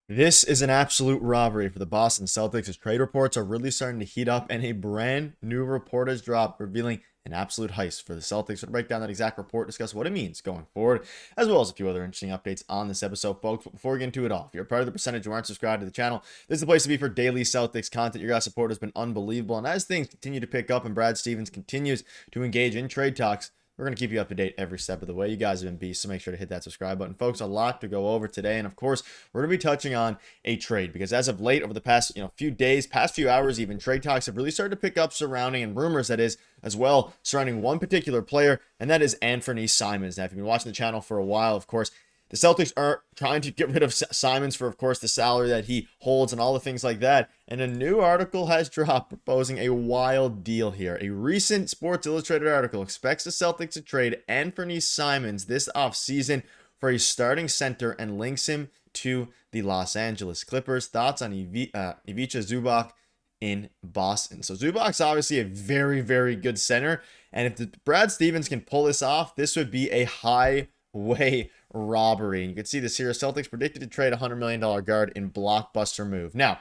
This is an absolute robbery for the Boston Celtics as trade reports are really starting to heat up, and a brand new report has dropped revealing an absolute heist for the Celtics. We'll break down that exact report, discuss what it means going forward, as well as a few other interesting updates on this episode, folks. But before we get into it all, if you're part of the percentage who aren't subscribed to the channel, this is the place to be for daily Celtics content. Your guys' support has been unbelievable, and as things continue to pick up and Brad Stevens continues to engage in trade talks, we're going to keep you up to date every step of the way. You guys have been beasts, so make sure to hit that subscribe button. Folks, a lot to go over today. And of course, we're going to be touching on a trade because as of late, over the past few days, past few hours even, trade talks have really started to pick up surrounding, and rumors that is, as well, surrounding one particular player, and that is Anthony Simons. Now, if you've been watching the channel for a while, of course, the Celtics are trying to get rid of Simons for, of course, the salary that he holds and all the things like that. And a new article has dropped proposing a wild deal here. A recent Sports Illustrated article expects the Celtics to trade Anthony Simons this offseason for a starting center and links him to the Los Angeles Clippers. Thoughts on Ivica Zubac in Boston? So Zubac's obviously a very, very good center. And if Brad Stevens can pull this off, this would be a highway robbery. And you can see this here. Celtics predicted to trade a $100 million guard in blockbuster move. Now,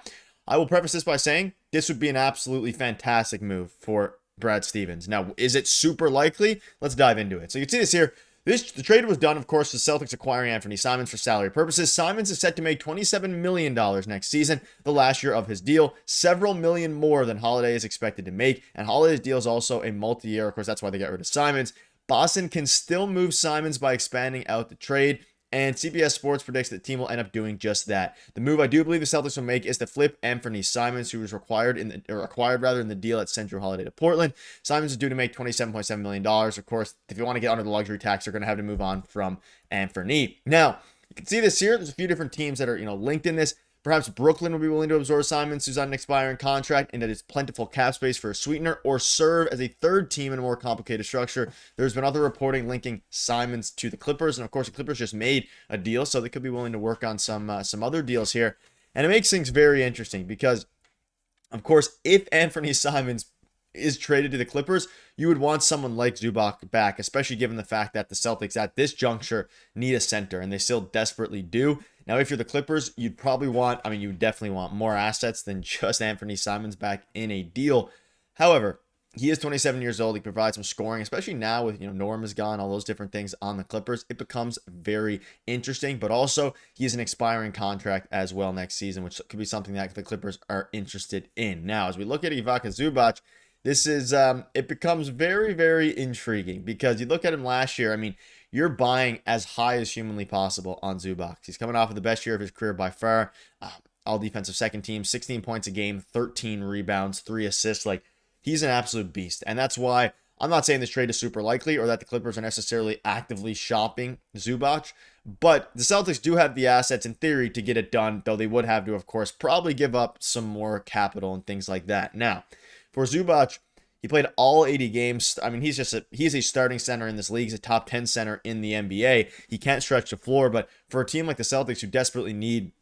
I will preface this by saying this would be an absolutely fantastic move for Brad Stevens. Now, is it super likely? Let's dive into it. So you can see this here. The trade was done, of course, with Celtics acquiring Anthony Simons for salary purposes. Simons is set to make $27 million next season, the last year of his deal, several million more than Holiday is expected to make. And Holiday's deal is also a multi-year. Of course, that's why they got rid of Simons. Boston can still move Simons by expanding out the trade, and CBS Sports predicts that the team will end up doing just that. The move I do believe the Celtics will make is to flip Anthony Simons, who was acquired in the deal at Jrue Holiday to Portland. Simons is due to make $27.7 million. Of course, if you want to get under the luxury tax, they're going to have to move on from Anthony. Now, you can see this here. There's a few different teams that are linked in this. Perhaps Brooklyn would be willing to absorb Simons, who's on an expiring contract, and that is plentiful cap space for a sweetener, or serve as a third team in a more complicated structure. There's been other reporting linking Simons to the Clippers, and of course, the Clippers just made a deal, so they could be willing to work on some other deals here. And it makes things very interesting because, of course, if Anthony Simons is traded to the Clippers, you would want someone like Zubac back, especially given the fact that the Celtics at this juncture need a center, and they still desperately do. Now, if you're the Clippers, you'd probably want, you would definitely want more assets than just Anthony Simons back in a deal. However, he is 27 years old. He provides some scoring, especially now with, Norm is gone, all those different things on the Clippers. It becomes very interesting, but also he has an expiring contract as well next season, which could be something that the Clippers are interested in. Now, as we look at Ivica Zubac, this is, it becomes very, very intriguing because you look at him last year. You're buying as high as humanly possible on Zubac. He's coming off of the best year of his career by far. All defensive second team, 16 points a game, 13 rebounds, 3 assists. He's an absolute beast. And that's why I'm not saying this trade is super likely or that the Clippers are necessarily actively shopping Zubac. But the Celtics do have the assets in theory to get it done, though they would have to, of course, probably give up some more capital and things like that. Now, for Zubac, he played all 80 games. He's a starting center in this league. He's a top 10 center in the NBA. He can't stretch the floor, but for a team like the Celtics who desperately need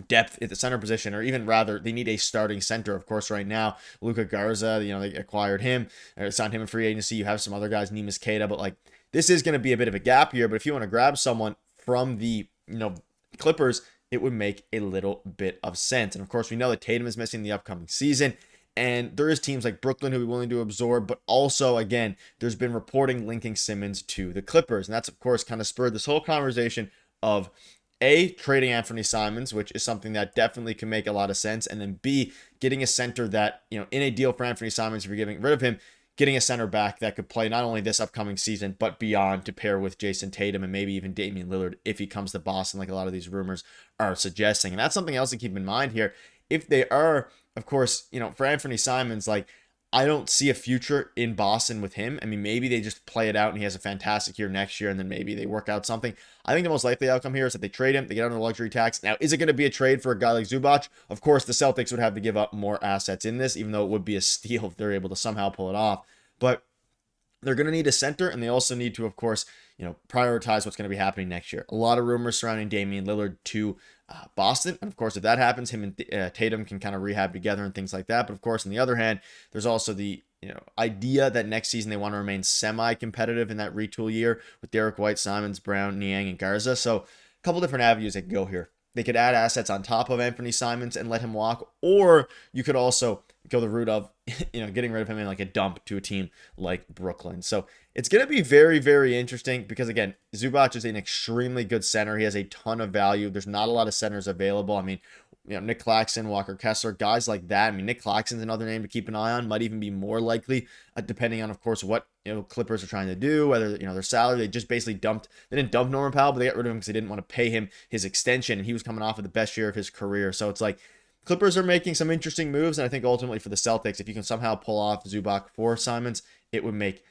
depth at the center position, or even rather, they need a starting center. Of course, right now, Luka Garza, they acquired him, or signed him in free agency. You have some other guys, Neemias Queta, but this is going to be a bit of a gap here. But if you want to grab someone from the Clippers, it would make a little bit of sense. And of course, we know that Tatum is missing the upcoming season. And there is teams like Brooklyn who are willing to absorb, but also, again, there's been reporting linking Simmons to the Clippers. And that's, of course, kind of spurred this whole conversation of A, trading Anthony Simons, which is something that definitely can make a lot of sense. And then B, getting a center that, in a deal for Anthony Simons, if you're getting rid of him, getting a center back that could play not only this upcoming season, but beyond to pair with Jayson Tatum and maybe even Damian Lillard if he comes to Boston, like a lot of these rumors are suggesting. And that's something else to keep in mind here. If they are, of course, for Anthony Simons, I don't see a future in Boston with him. Maybe they just play it out and he has a fantastic year next year and then maybe they work out something. I think the most likely outcome here is that they trade him, they get under the luxury tax. Now, is it going to be a trade for a guy like Zubac? Of course, the Celtics would have to give up more assets in this, even though it would be a steal if they're able to somehow pull it off. But they're going to need a center, and they also need to, of course, prioritize what's going to be happening next year. A lot of rumors surrounding Damian Lillard to Boston. And of course, if that happens, him and Tatum can kind of rehab together and things like that. But of course, on the other hand, there's also the idea that next season they want to remain semi-competitive in that retool year with Derrick White, Simons, Brown, Niang, and Garza. So a couple different avenues that go here. they could add assets on top of Anthony Simons and let him walk, or you could also go the route of, getting rid of him in like a dump to a team like Brooklyn. So it's going to be very, very interesting because, again, Zubac is an extremely good center. He has a ton of value. There's not a lot of centers available. I mean, Nick Claxton, Walker Kessler, guys like that. I mean, Nick Claxton's another name to keep an eye on. Might even be more likely, depending on, of course, what Clippers are trying to do. Whether their salary, they just basically dumped. They didn't dump Norman Powell, but they got rid of him because they didn't want to pay him his extension, and he was coming off of the best year of his career. So it's like Clippers are making some interesting moves, and I think ultimately for the Celtics, if you can somehow pull off Zubac for Simons, it would make,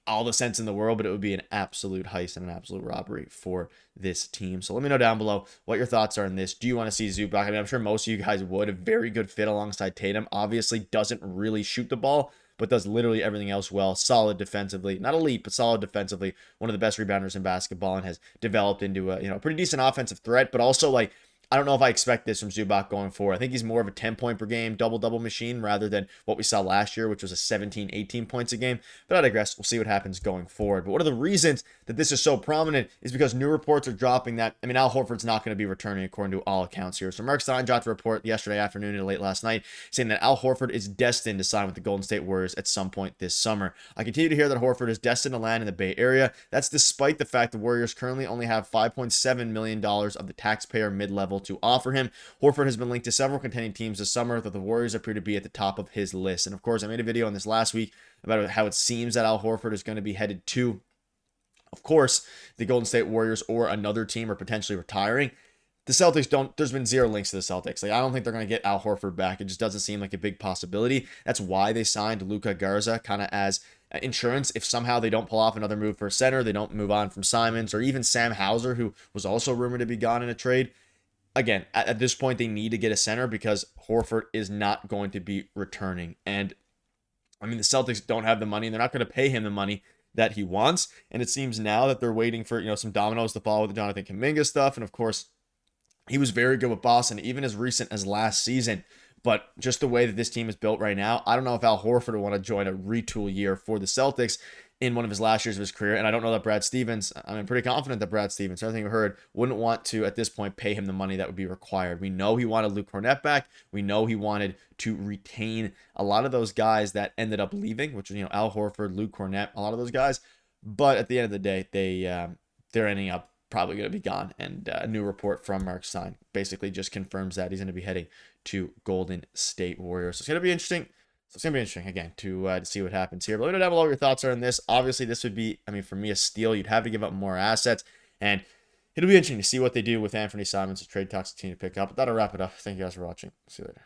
all the sense in the world, but it would be an absolute heist and an absolute robbery for this team. So let me know down below what your thoughts are on this. Do you want to see Zubac? I'm sure most of you guys would. A very good fit alongside Tatum. Obviously doesn't really shoot the ball, but does literally everything else well. Solid defensively. Not elite, but solid defensively. One of the best rebounders in basketball, and has developed into a pretty decent offensive threat, but also I don't know if I expect this from Zubac going forward. I think he's more of a 10-point per game, double-double machine rather than what we saw last year, which was a 17, 18 points a game. But I digress. We'll see what happens going forward. But one of the reasons that this is so prominent is because new reports are dropping that, Al Horford's not going to be returning according to all accounts here. So Mark Stein dropped a report yesterday afternoon and late last night saying that Al Horford is destined to sign with the Golden State Warriors at some point this summer. I continue to hear that Horford is destined to land in the Bay Area. That's despite the fact the Warriors currently only have $5.7 million of the taxpayer mid-level to offer him. Horford has been linked to several contending teams this summer, though the Warriors appear to be at the top of his list. And of course, I made a video on this last week about how it seems that Al Horford is going to be headed to, of course, the Golden State Warriors or another team, or potentially retiring. The Celtics there's been zero links to the Celtics. I don't think they're going to get Al Horford back. It just doesn't seem like a big possibility. That's why they signed Luka Garza kind of as insurance. If somehow they don't pull off another move for a center, they don't move on from Simons, or even Sam Hauser, who was also rumored to be gone in a trade. Again, at this point, they need to get a center because Horford is not going to be returning. And the Celtics don't have the money, and they're not going to pay him the money that he wants. And it seems now that they're waiting for, some dominoes to fall with the Jonathan Kuminga stuff. And of course, he was very good with Boston, even as recent as last season. But just the way that this team is built right now, I don't know if Al Horford would want to join a retool year for the Celtics in one of his last years of his career. And I don't know that Brad Stevens, I'm pretty confident that Brad Stevens, everything we heard, wouldn't want to, at this point, pay him the money that would be required. We know he wanted Luke Kornet back. We know he wanted to retain a lot of those guys that ended up leaving, which was, Al Horford, Luke Kornet, a lot of those guys. But at the end of the day, they're ending up probably going to be gone. And a new report from Mark Stein basically just confirms that he's going to be heading to Golden State Warriors. So it's going to be interesting. So it's going to be interesting, again, to see what happens here. But let me know down below what your thoughts are on this. Obviously, this would be, for me, a steal. You'd have to give up more assets. And it'll be interesting to see what they do with Anthony Simons. The trade talks continue to pick up. But that'll wrap it up. Thank you guys for watching. See you later.